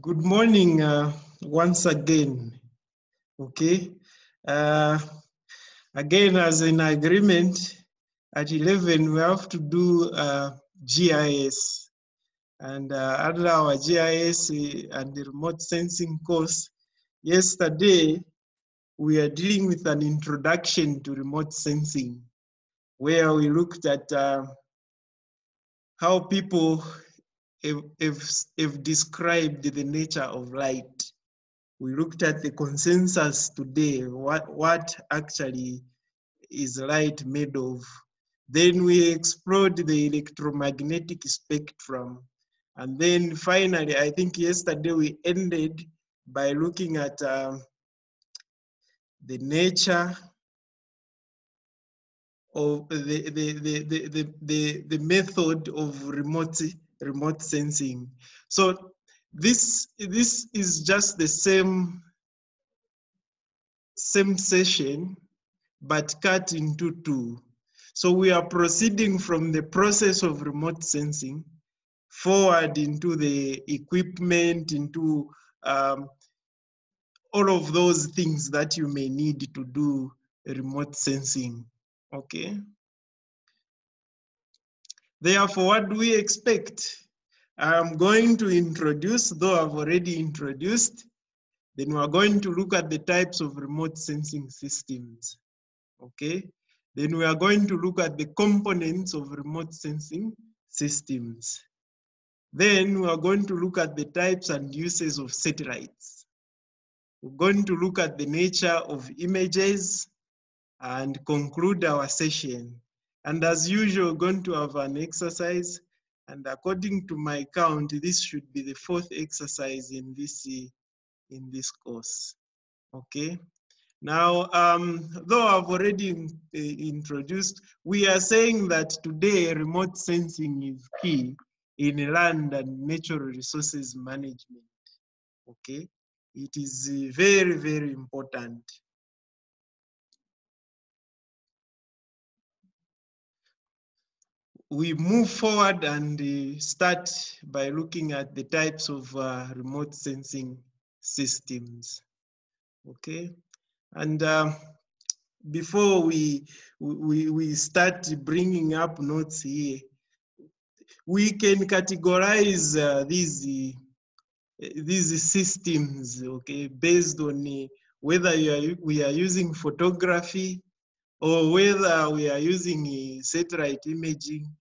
Good morning once again. Okay. Again, as an agreement, at 11 we have to do GIS. And under our GIS and the remote sensing course, yesterday we are dealing with an introduction to remote sensing, where we looked at how people have described the nature of light. We looked at the consensus today, what actually is light made of. Then we explored the electromagnetic spectrum. And then finally, I think yesterday we ended by looking at the nature of the method of remote sensing. So this is just the same session, but cut into two. So we are proceeding from the process of remote sensing forward into the equipment, into all of those things that you may need to do remote sensing. Okay. Therefore, what do we expect? I'm going to introduce, though I've already introduced, then we're going to look at the types of remote sensing systems. Okay. Then we are going to look at the components of remote sensing systems. Then we are going to look at the types and uses of satellites. We're going to look at the nature of images and conclude our session. And as usual, we're going to have an exercise. And according to my count, this should be the fourth exercise in this course. Okay. Now, though I've already introduced, we are saying that today remote sensing is key in land and natural resources management. Okay, it is very, very important. We move forward and start by looking at the types of remote sensing systems. Okay, and before we start bringing up notes here, we can categorize these systems, okay, based on whether we are using photography, or whether we are using satellite imaging,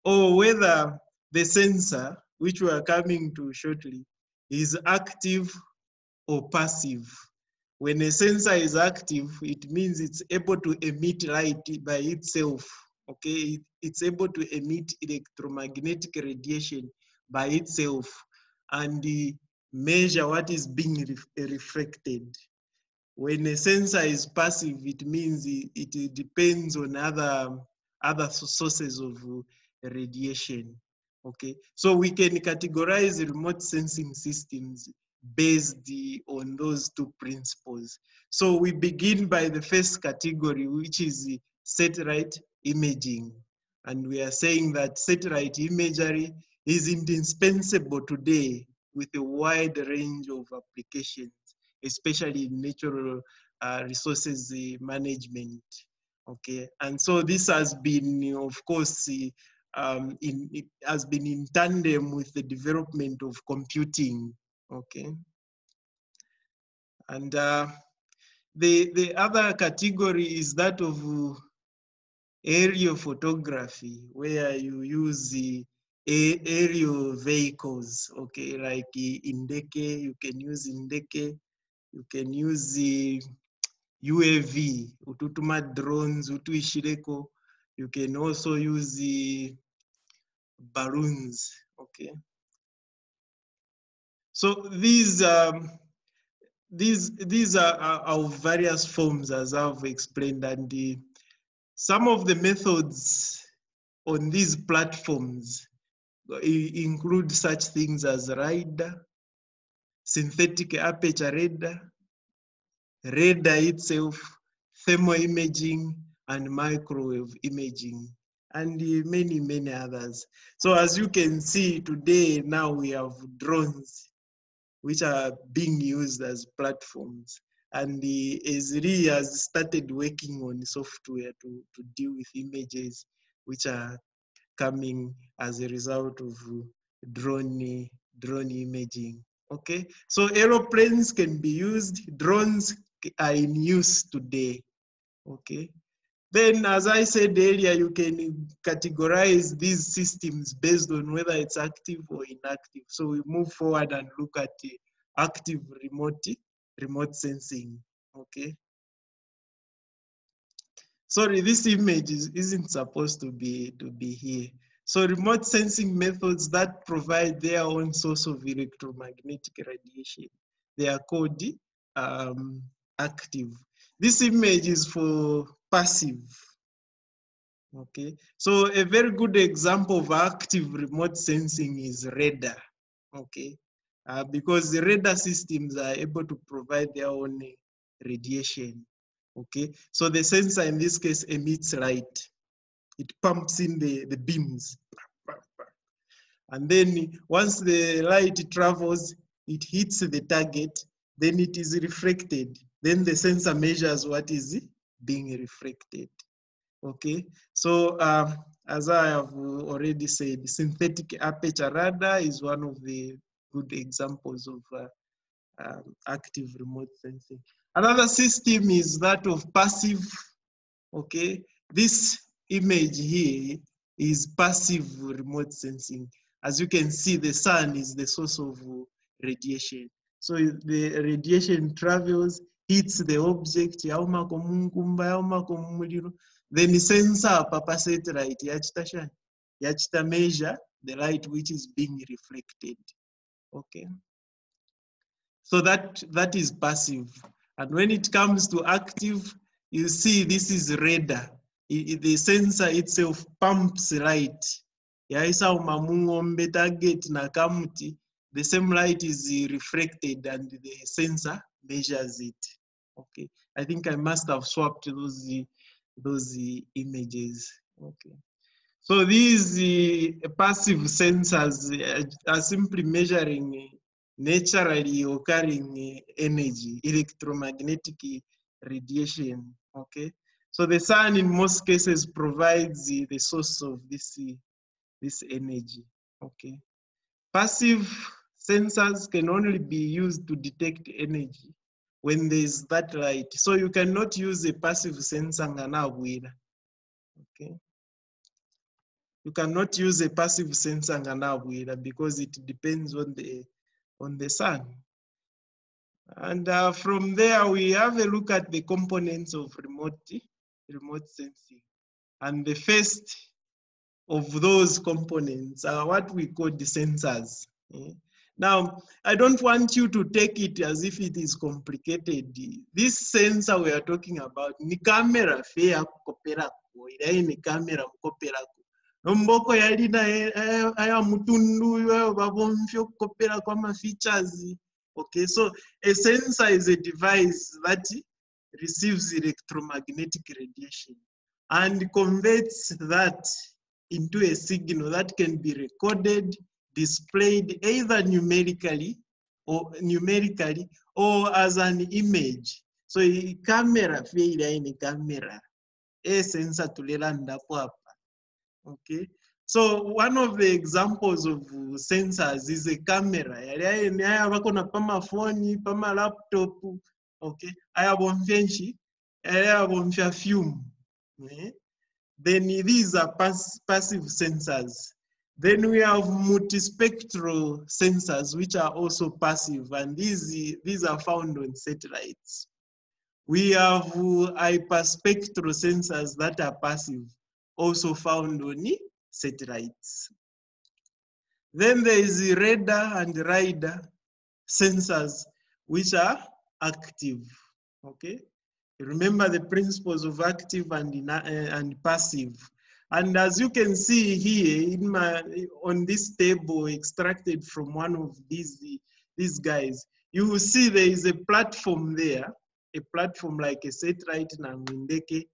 or whether the sensor, which we are coming to shortly, is active or passive. When a sensor is active, it means it's able to emit light by itself. Okay, it's able to emit electromagnetic radiation by itself and measure what is being reflected. When a sensor is passive, it means it depends on other sources of radiation. Okay, so we can categorize remote sensing systems based on those two principles. So we begin by the first category, which is satellite imaging. And we are saying that satellite imagery is indispensable today with a wide range of applications, especially in natural resources management. Okay, and so this has been, of course, it has been in tandem with the development of computing. Okay, And the other category is that of aerial photography, where you use the aerial vehicles, okay, like Indeke, you can use Indeke, you can use the UAV, ututuma drones, utuishireko, you can also use the balloons, okay. So these are various forms, as I've explained, and some of the methods on these platforms include such things as radar, synthetic aperture radar itself, thermal imaging, and microwave imaging, and many others. So as you can see today, now we have drones which are being used as platforms. And the Esri has started working on software to deal with images which are coming as a result of drone imaging. Okay, so aeroplanes can be used, drones are in use today. Okay, then as I said earlier, you can categorize these systems based on whether it's active or inactive. So we move forward and look at active remote sensing. Okay, sorry, this image isn't supposed to be here. So remote sensing methods that provide their own source of electromagnetic radiation, they are called active. This image is for passive. Okay, so a very good example of active remote sensing is radar. Okay, because the radar systems are able to provide their own radiation. Okay, so the sensor in this case emits light. It pumps in the beams. And then once the light travels, it hits the target, then it is reflected. Then the sensor measures what is being reflected. Okay, so as I have already said, synthetic aperture radar is one of the good examples of active remote sensing. Another system is that of passive. Okay, this image here is passive remote sensing. As you can see, the sun is the source of radiation. So the radiation travels, hits the object, then the sensor papa satellite yachita measure the light which is being reflected. Okay, so that is passive. And when it comes to active, you see this is radar. The sensor itself pumps light. Yaisa umamungombe target na kamuti, the same light is reflected and the sensor measures it. Okay, I think I must have swapped those images. Okay, so these passive sensors are simply measuring naturally occurring energy, electromagnetic radiation. Okay, so the sun in most cases provides the source of this energy. Okay, passive sensors can only be used to detect energy when there's that light. So you cannot use a passive sensor. Okay, you cannot use a passive sensor because it depends on the sun. And from there, we have a look at the components of remote sensing. And the first of those components are what we call the sensors. Now, I don't want you to take it as if it is complicated. This sensor we are talking about, ni camera fair koperako, ni camera koperako. Nomboko yalina aya mutundu yo babomfyo kopera kwa ma features. Okay, so a sensor is a device that receives electromagnetic radiation and converts that into a signal that can be recorded, displayed either numerically or as an image. So camera failure in camera, a sensor to lelanda hapa. Okay, so one of the examples of sensors is a camera. Yale wako na pama phone, pama laptop, Okay, ayabomfya fume. Then these are passive sensors. Then we have multispectral sensors, which are also passive, and these are found on satellites. We have hyperspectral sensors that are passive, also found on satellites. Then there is the radar and radar sensors, which are active. Okay, remember the principles of active and passive. And as you can see here on this table extracted from one of these guys, you will see there is a platform there, a platform like a satellite Nangwindeke,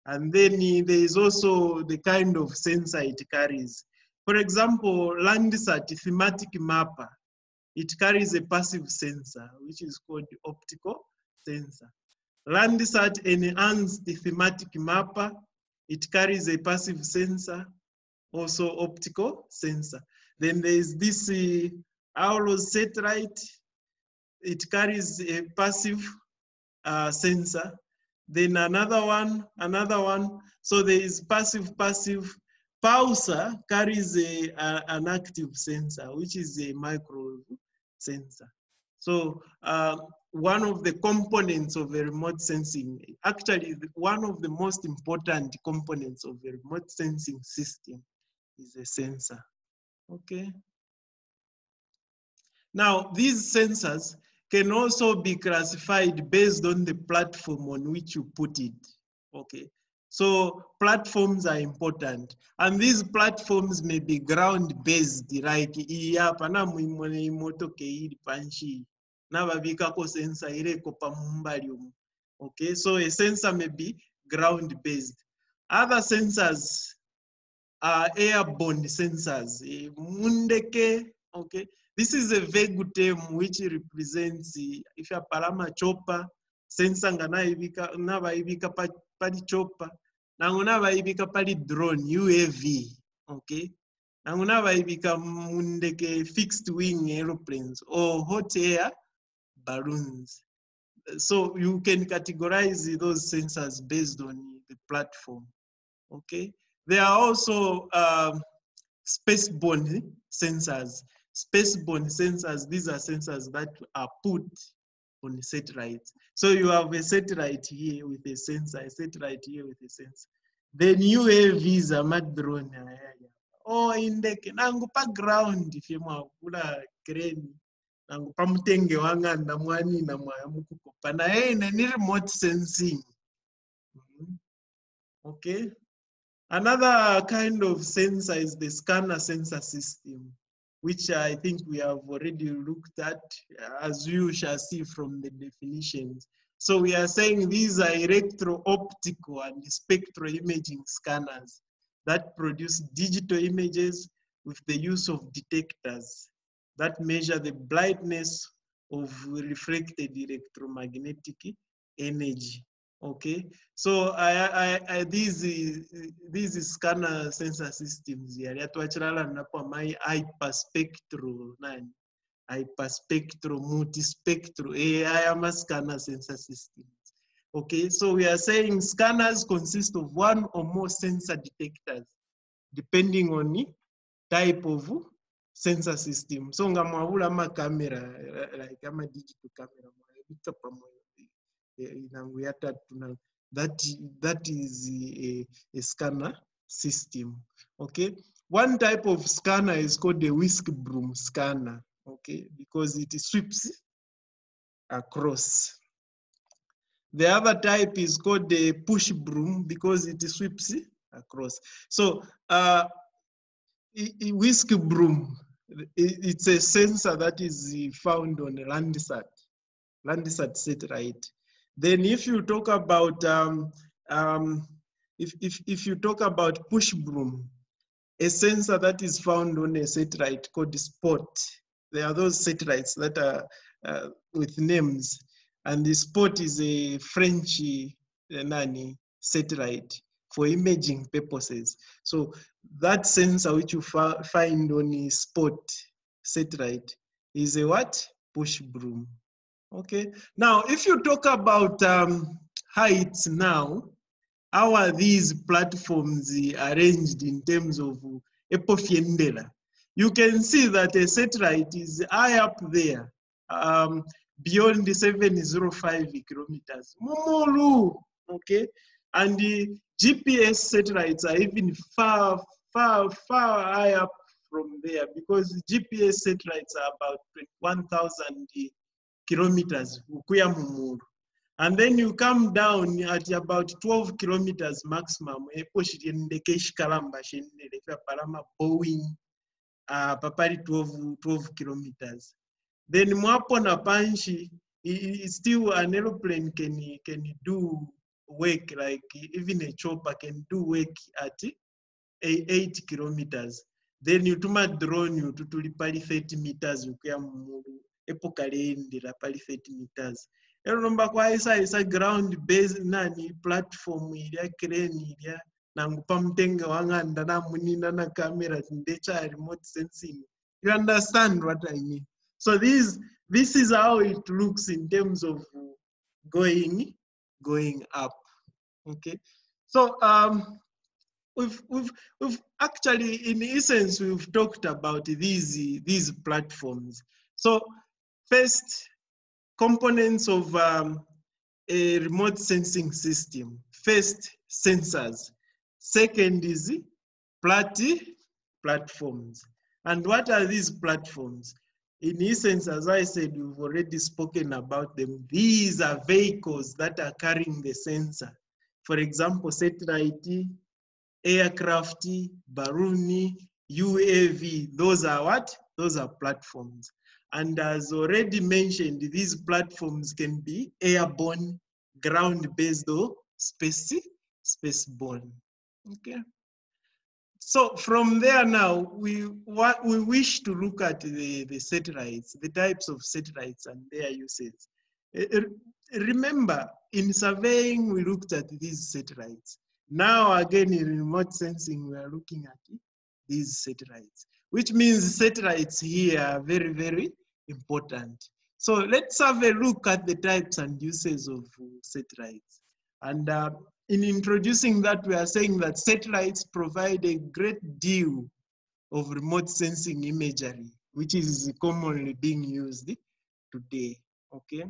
and then there is also the kind of sensor it carries. For example, Landsat thematic mapper, it carries a passive sensor, which is called optical sensor. Landsat enhanced thematic mapper, it carries a passive sensor, also optical sensor. Then there is this Aulos satellite, it carries a passive sensor. Then another one. So there is passive. Pulsar carries an active sensor, which is a microwave sensor. So one of the components of a remote sensing, actually one of the most important components of a remote sensing system is a sensor. Okay. Now these sensors can also be classified based on the platform on which you put it. Okay, so platforms are important, and these platforms may be ground-based, like iyapa na muimone imotoke iri panshi na babikako sensor ireko pamumbali umu. Okay, so a sensor may be ground-based. Other sensors are airborne sensors. Mundeke, okay. This is a vague term which represents if a palama chopper, sensor nava ibika pali chopper, nava ibika pali drone, UAV, okay? Nava ibika mundeke fixed wing aeroplanes or hot air balloons. So you can categorize those sensors based on the platform, okay? There are also spaceborne sensors. Spaceborne sensors, these are sensors that are put on satellites. So you have a satellite here with a sensor, a satellite here with a sensor. Then UAVs are mad drone. Oh, in the nangupa ground, if you want crane, nangupa mutenge wanga na mwani na mwamukuko. Pana ni remote sensing. Okay. Another kind of sensor is the scanner sensor system, which I think we have already looked at, as you shall see from the definitions. So we are saying these are electro-optical and spectral imaging scanners that produce digital images with the use of detectors that measure the brightness of reflected electromagnetic energy. Okay, so these scanner sensor systems here, my hyperspectral, multispectral AI scanner sensor systems. Okay, so we are saying scanners consist of one or more sensor detectors, depending on the type of sensor system. So ngamwabula ma camera, like a digital camera, that is a scanner system. Okay, one type of scanner is called the whisk broom scanner. Okay, because it sweeps across. The other type is called the push broom because it sweeps across. So whisk broom, it's a sensor that is found on a Landsat satellite. Then if you talk about if you talk about push broom, a sensor that is found on a satellite called Spot. There are those satellites that are with names, and the Spot is a French satellite for imaging purposes. So that sensor which you find on a Spot satellite is a what? Push broom. Okay. Now, if you talk about heights now, how are these platforms arranged in terms of epofiendela? You can see that a satellite is high up there, beyond the 705 kilometers. Mumulu, okay? And the GPS satellites are even far high up from there, because GPS satellites are about 21,000 kilometers. And then you come down at about 12 kilometers maximum. Boeing, papari 12 kilometers. Then mwapona panshi, still an aeroplane can do work, like even a chopper can do work at 8 kilometers. Then you tuma drone you to pali 30 meters ukuya mumuru epokalendera pali 30 meters. Eromba kwa isa ground base nani platform ilia crane ilia nangupa mtenga wanganda na munina na camera ndecha remote sensing. You understand what I mean? So this is how it looks in terms of going up. Okay. So we've actually, in essence, we've talked about these platforms. So first, components of a remote sensing system. First, sensors. Second is platforms. And what are these platforms? In essence, as I said, we've already spoken about them. These are vehicles that are carrying the sensor. For example, satellite, aircraft, balloon, UAV, those are what? Those are platforms. And as already mentioned, these platforms can be airborne, ground-based, or spaceborne. Okay. So from there now, we wish to look at the satellites, the types of satellites and their uses. Remember, in surveying, we looked at these satellites. Now again, in remote sensing, we are looking at these satellites, which means satellites here are very, very important. So let's have a look at the types and uses of satellites. And in introducing that, we are saying that satellites provide a great deal of remote sensing imagery, which is commonly being used today, okay?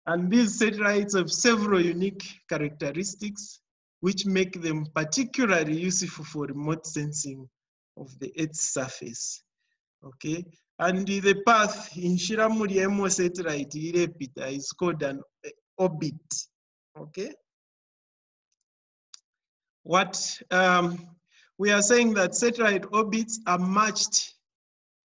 And these satellites have several unique characteristics which make them particularly useful for remote sensing of the Earth's surface, okay? And the path in Shiramuriemo satellite is called an orbit, okay? What we are saying that satellite orbits are matched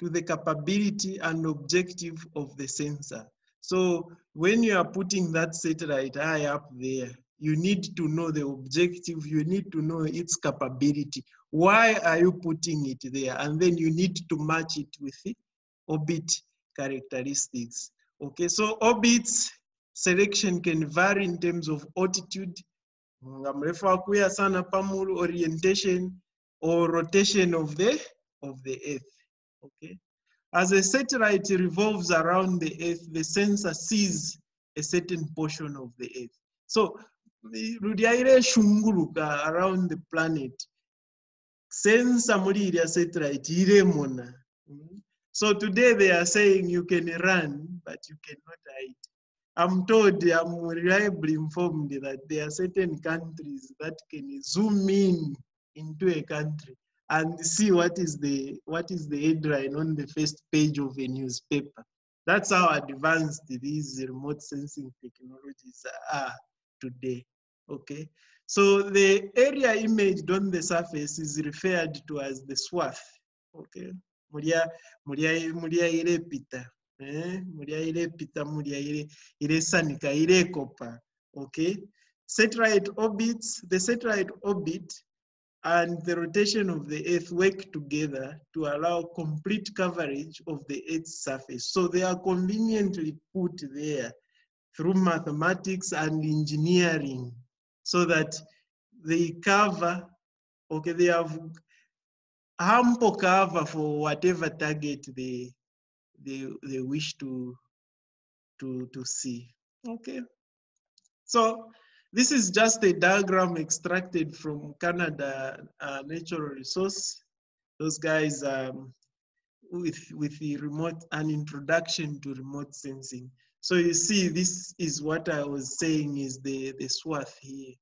to the capability and objective of the sensor. So when you are putting that satellite high up there, you need to know the objective, you need to know its capability. Why are you putting it there? And then you need to match it with the orbit characteristics. Okay, so orbits selection can vary in terms of altitude, orientation or rotation of the Earth. Okay. As a satellite revolves around the Earth, the sensor sees a certain portion of the Earth. So rudiaire shunguluka around the planet. Sensor muri area satellite ire mona. So today they are saying you can run, but you cannot hide. I'm told, I'm reliably informed that there are certain countries that can zoom in into a country and see what is the headline on the first page of a newspaper. That's how advanced these remote sensing technologies are today. Okay, so the area imaged on the surface is referred to as the swath. Okay, muria irepita. Muria irepita, muria iresanika, irekopa. Okay, satellite orbits, the satellite orbit and the rotation of the Earth work together to allow complete coverage of the Earth's surface. So they are conveniently put there through mathematics and engineering so that they cover, okay, they have ample cover for whatever target they wish to to see. Okay. So this is just a diagram extracted from Canada Natural Resource. Those guys with the remote, an introduction to remote sensing. So you see, this is what I was saying is the swath here,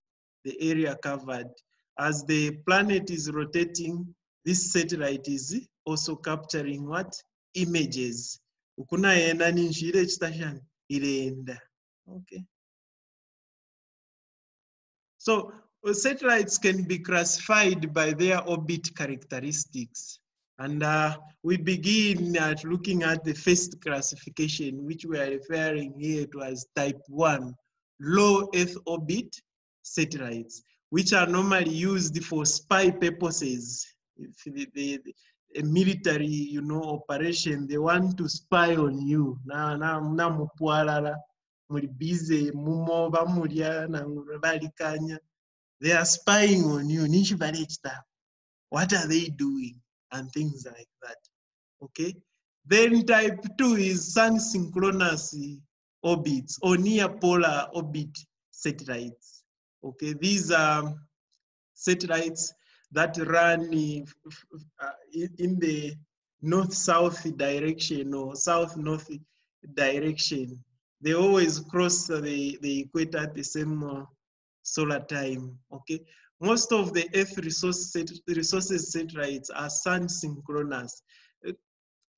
the area covered. As the planet is rotating, this satellite is also capturing what? Images. Ukuna yenda ninjire station irenda. Okay. So satellites can be classified by their orbit characteristics. And we begin at looking at the first classification, which we are referring here to as type 1, low Earth orbit satellites, which are normally used for spy purposes. If a military, you know, operation, they want to spy on you. Busy, they are spying on you. What are they doing? And things like that. Okay. Then type 2 is sun synchronous orbits or near polar orbit satellites. Okay. These are satellites that run in the north-south direction or south-north direction. They always cross the equator at the same solar time. Okay, most of the Earth resources satellites are sun synchronous.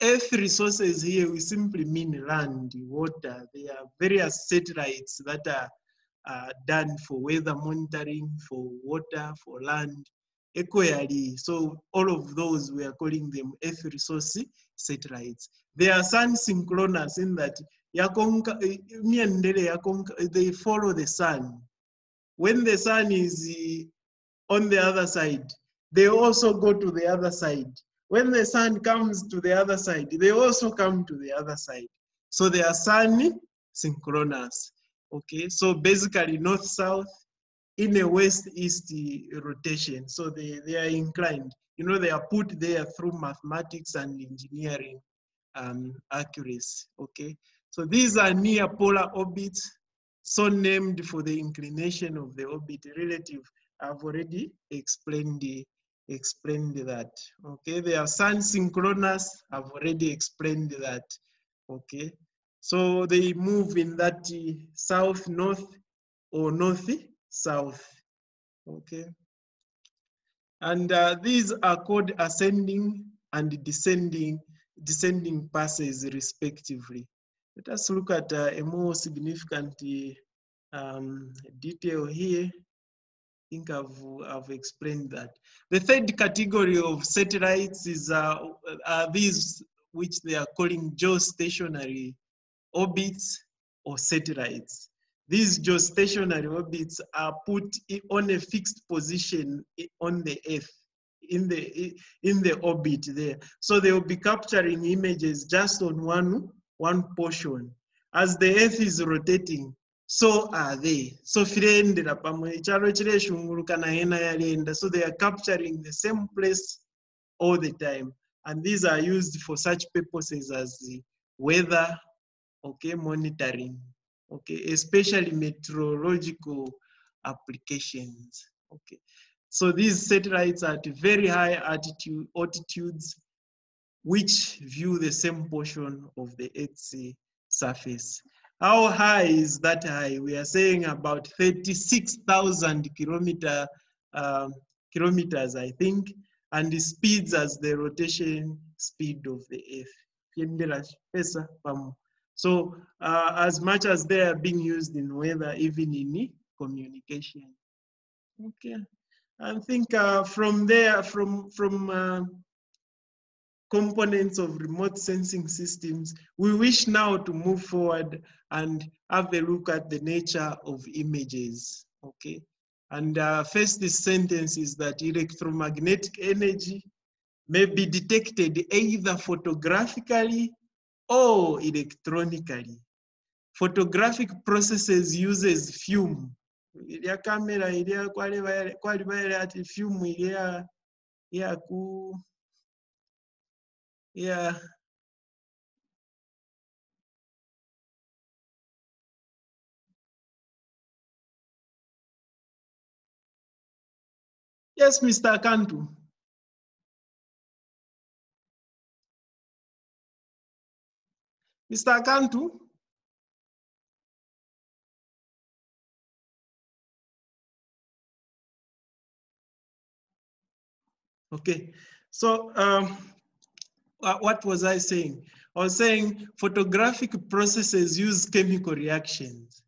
Earth resources here, we simply mean land, water. There are various satellites that are done for weather monitoring, for water, for land, equally. So all of those, we are calling them Earth resource satellites. They are sun synchronous in that they follow the sun. When the sun is on the other side, they also go to the other side. When the sun comes to the other side, they also come to the other side. So they are sun synchronous. Okay, so basically north-south in a west-east rotation. So they are inclined. You know, they are put there through mathematics and engineering accuracy. Okay, so these are near polar orbits, so named for the inclination of the orbit relative. I've already explained that. Okay, they are sun synchronous. I've already explained that. Okay, so they move in that south north or north south. Okay, and these are called ascending and descending passes respectively. Let us look at a more significant detail here. I think I've explained that. The third category of satellites is are these which they are calling geostationary orbits or satellites. These geostationary orbits are put on a fixed position on the Earth, in the orbit there. So they will be capturing images just on one portion. As the Earth is rotating, so are they. So so they are capturing the same place all the time. And these are used for such purposes as the weather, okay, monitoring, okay, especially meteorological applications. Okay, so these satellites are at very high altitudes, which view the same portion of the Earth's surface. How high is that high? We are saying about 36,000 kilometers, I think, and the speeds as the rotation speed of the Earth. So as much as they are being used in weather, even in communication. Okay, I think from there, from components of remote sensing systems, we wish now to move forward and have a look at the nature of images. Okay, and first sentence is that electromagnetic energy may be detected either photographically or electronically. Photographic processes uses fume. Ilia camera ilia kwali baile ati fume ilia Yes, Mr. Kantu. Mr. Kantu? Okay, so what was I saying? I was saying photographic processes use chemical reactions.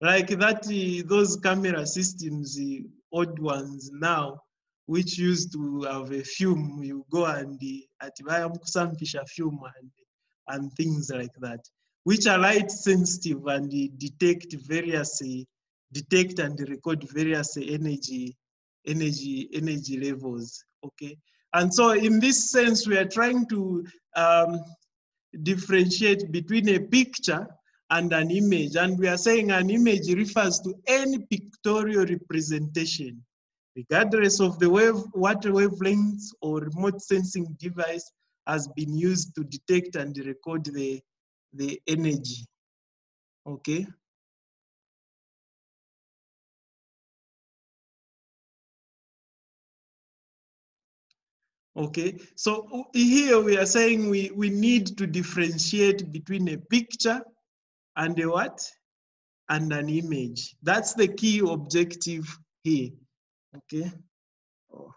Like that, those camera systems, old ones now, which used to have a fume, you go and ativayamukusampisha fume and things like that, which are light sensitive and detect and record various energy levels. Okay, and so in this sense, we are trying to differentiate between a picture and an image. And we are saying an image refers to any pictorial representation, regardless of the what wavelengths or remote sensing device has been used to detect and record the energy. Okay. Okay, so here we are saying we need to differentiate between a picture and a what? And an image. That's the key objective here. Okay. Oh.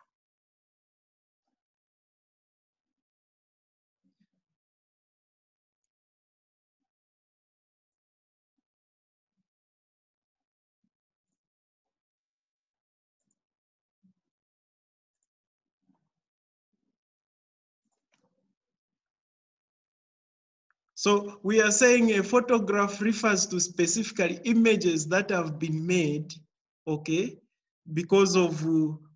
So we are saying a photograph refers to specifically images that have been made, okay, because of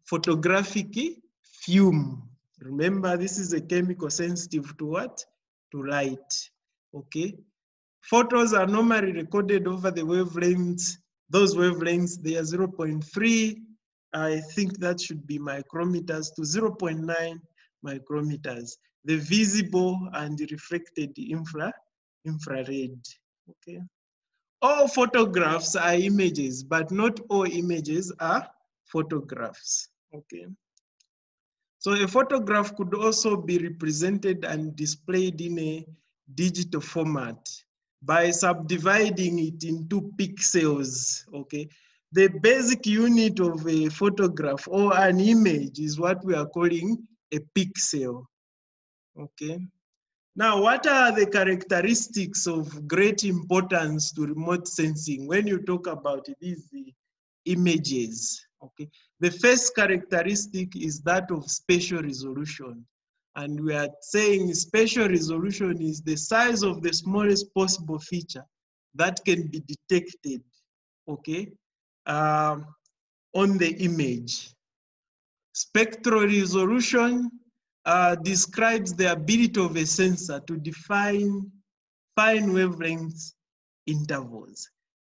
photographic fume. Remember, this is a chemical sensitive to what? To light, okay? Photos are normally recorded over the wavelengths. Those wavelengths, they are 0.3. I think that should be micrometers to 0.9 micrometers. The visible and reflected infrared. Okay. All photographs are images, but not all images are photographs. Okay. So a photograph could also be represented and displayed in a digital format by subdividing it into pixels, okay? The basic unit of a photograph or an image is what we are calling a pixel, okay? Now, what are the characteristics of great importance to remote sensing when you talk about these images? Okay, the first characteristic is that of spatial resolution. And we are saying spatial resolution is the size of the smallest possible feature that can be detected, okay, on the image. Spectral resolution describes the ability of a sensor to define fine wavelength intervals.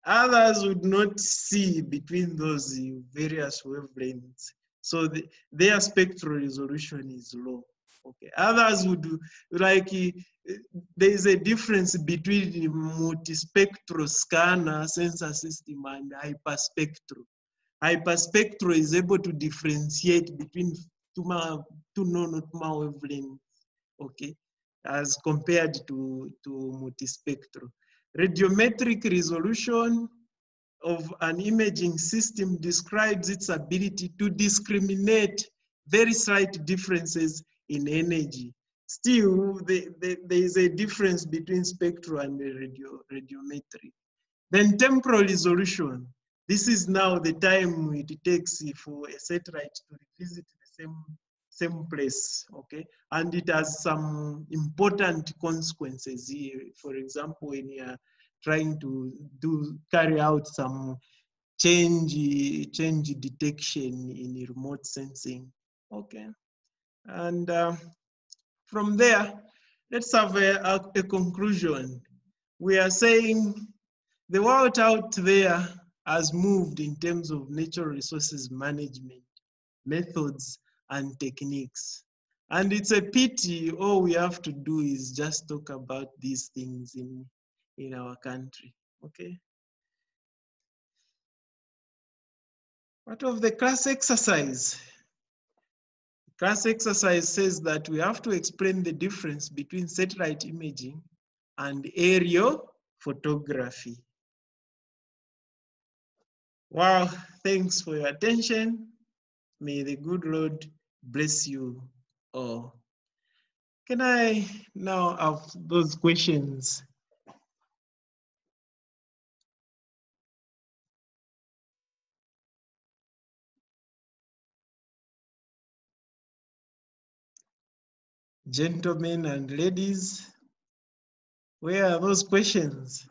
Others would not see between those various wavelengths. So their spectral resolution is low. Okay. Others would like, there is a difference between the multispectral scanner sensor system and hyperspectral. Hyperspectral is able to differentiate between two non-optimal wavelengths, okay, as compared to multispectral. Radiometric resolution of an imaging system describes its ability to discriminate very slight differences in energy. Still, there is a difference between spectral and radiometric. Then temporal resolution. This is now the time it takes for a satellite to revisit the same place, okay? And it has some important consequences here. For example, when you are trying to carry out some change detection in remote sensing, okay? And from there, let's have a conclusion. We are saying the world out there has moved in terms of natural resources management, methods, and techniques. And it's a pity all we have to do is just talk about these things in our country, okay? Part of the class exercise. Class exercise says that we have to explain the difference between satellite imaging and aerial photography. Wow, thanks for your attention. May the good Lord bless you all. Can I now have those questions? Gentlemen and ladies, where are those questions?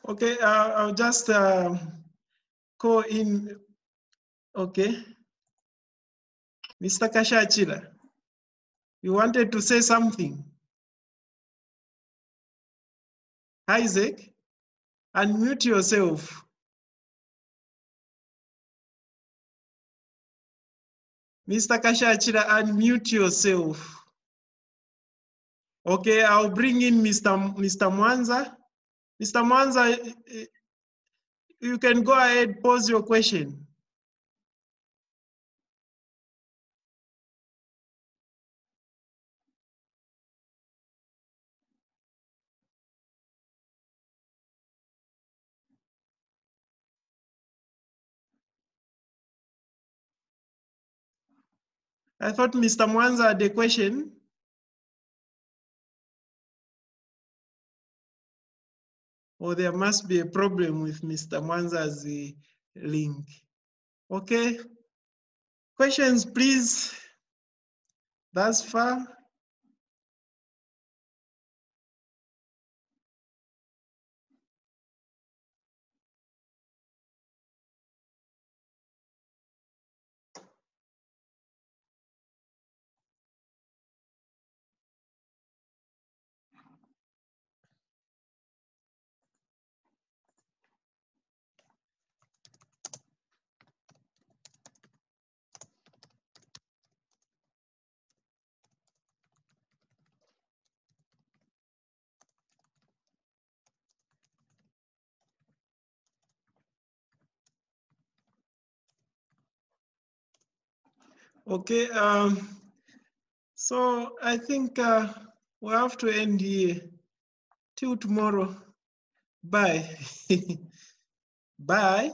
Okay, I'll just call in. Okay, Mr. Kashachila, you wanted to say something? Isaac, unmute yourself. Mr. Kashachila, unmute yourself. Okay, I'll bring in Mr. Mwanza. Mr. Mwanza, you can go ahead, pose your question. I thought Mr. Mwanza had a question. Or there must be a problem with Mr. Mwanza's link. Okay, questions please, thus far. Okay, so I think we have to end here. Till tomorrow. Bye. Bye.